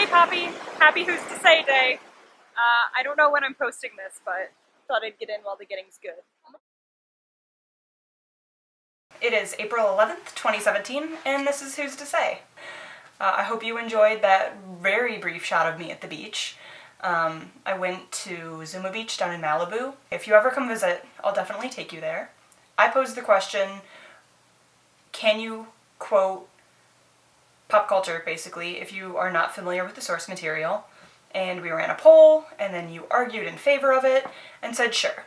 Hey Poppy, happy Who's to Say Day. I don't know when I'm posting this, but thought I'd get in while the getting's good. It is April 11th, 2017, and this is Who's to Say. I hope you enjoyed that very brief shot of me at the beach. I went to Zuma Beach down in Malibu. If you ever come visit, I'll definitely take you there. I posed the question, can you quote pop culture, basically, if you are not familiar with the source material? And we ran a poll, and then you argued in favor of it, and said sure.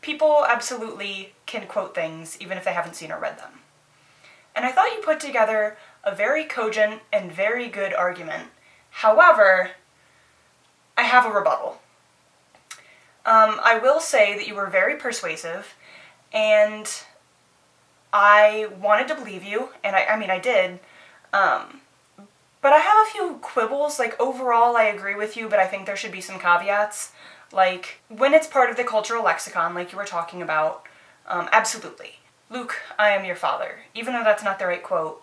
People absolutely can quote things even if they haven't seen or read them. And I thought you put together a very cogent and very good argument. However, I have a rebuttal. I will say that you were very persuasive, and I wanted to believe you, and I did, but I have a few quibbles. Like, overall I agree with you, but I think there should be some caveats. Like, when it's part of the cultural lexicon, like you were talking about, absolutely. Luke, I am your father. Even though that's not the right quote,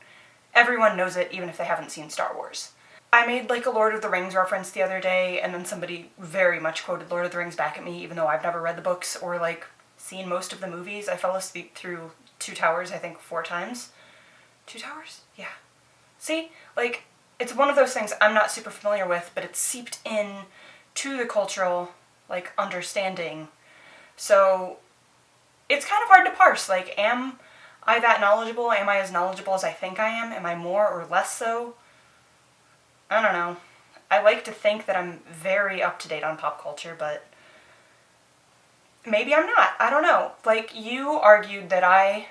everyone knows it even if they haven't seen Star Wars. I made like a Lord of the Rings reference the other day, and then somebody very much quoted Lord of the Rings back at me, even though I've never read the books or like seen most of the movies. I fell asleep through Two Towers, I think 4 times. 2 Towers? Yeah. See? Like, it's one of those things I'm not super familiar with, but it's seeped in to the cultural, like, understanding. So, it's kind of hard to parse. Like, am I that knowledgeable? Am I as knowledgeable as I think I am? Am I more or less so? I don't know. I like to think that I'm very up to date on pop culture, but maybe I'm not. I don't know. Like, you argued that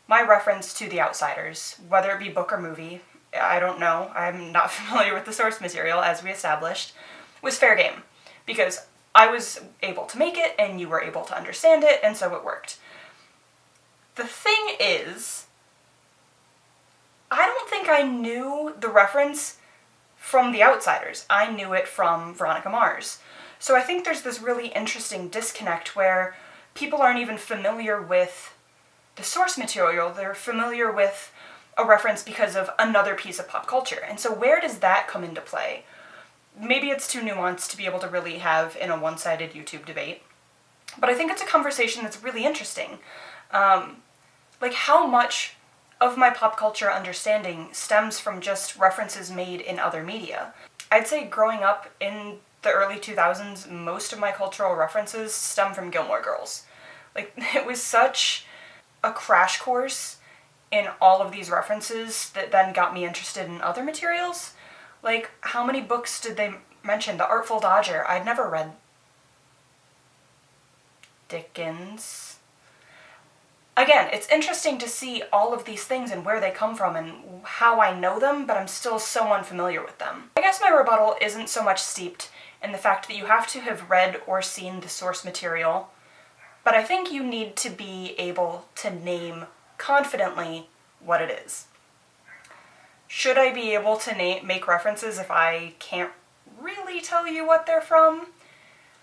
my reference to The Outsiders, whether it be book or movie, I don't know, I'm not familiar with the source material, as we established, was fair game. Because I was able to make it, and you were able to understand it, and so it worked. The thing is, I don't think I knew the reference from The Outsiders. I knew it from Veronica Mars. So I think there's this really interesting disconnect where people aren't even familiar with the source material. They're familiar with a reference because of another piece of pop culture. And so where does that come into play? Maybe it's too nuanced to be able to really have in a one-sided YouTube debate. But I think it's a conversation that's really interesting. Like, how much of my pop culture understanding stems from just references made in other media? I'd say growing up in the early 2000s, most of my cultural references stem from Gilmore Girls. Like, it was such a crash course in all of these references that then got me interested in other materials. Like, how many books did they mention? The Artful Dodger. I'd never read Dickens. Again, it's interesting to see all of these things and where they come from and how I know them, but I'm still so unfamiliar with them. I guess my rebuttal isn't so much steeped in the fact that you have to have read or seen the source material, but I think you need to be able to name confidently what it is. Should I be able to make references if I can't really tell you what they're from?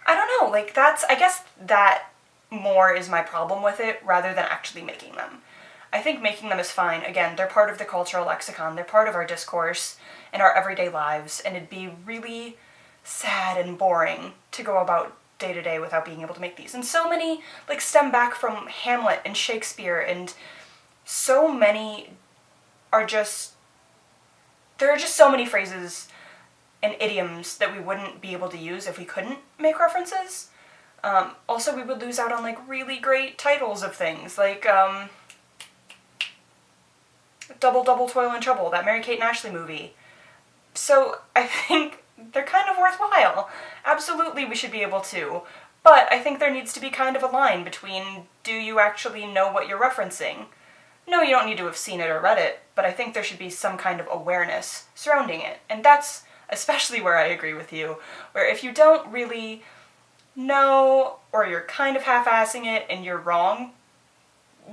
I don't know, like, I guess that more is my problem with it rather than actually making them. I think making them is fine. Again, they're part of the cultural lexicon, they're part of our discourse and our everyday lives, and it'd be really sad and boring to go about day to day without being able to make these. And so many, like, stem back from Hamlet and Shakespeare, and so many are just, there are just so many phrases and idioms that we wouldn't be able to use if we couldn't make references. Also, we would lose out on, like, really great titles of things, like, Double Double Toil and Trouble, that Mary-Kate and Ashley movie. So, I think they're kind of worthwhile. Absolutely, we should be able to. But I think there needs to be kind of a line between, do you actually know what you're referencing? No, you don't need to have seen it or read it, but I think there should be some kind of awareness surrounding it. And that's especially where I agree with you, where if you don't really know, or you're kind of half-assing it and you're wrong,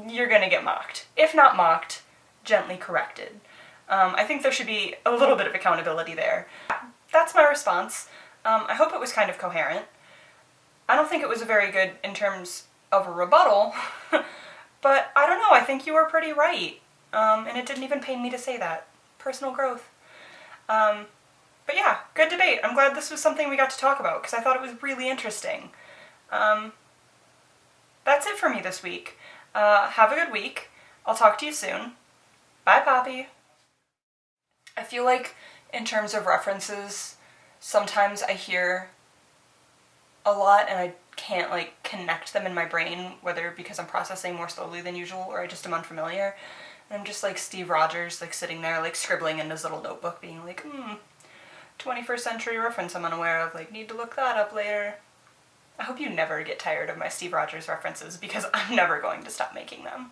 you're gonna get mocked. If not mocked, gently corrected. I think there should be a little bit of accountability there. That's my response. I hope it was kind of coherent. I don't think it was very good in terms of a rebuttal, but I don't know, I think you were pretty right. And it didn't even pain me to say that. Personal growth. But yeah, good debate. I'm glad this was something we got to talk about, because I thought it was really interesting. That's it for me this week. Have a good week. I'll talk to you soon. Bye, Poppy. I feel like, in terms of references, sometimes I hear a lot and I can't, like, connect them in my brain, whether because I'm processing more slowly than usual or I just am unfamiliar. And I'm just like Steve Rogers, like, sitting there, like, scribbling in his little notebook, being like, 21st century reference I'm unaware of, like, need to look that up later. I hope you never get tired of my Steve Rogers references, because I'm never going to stop making them.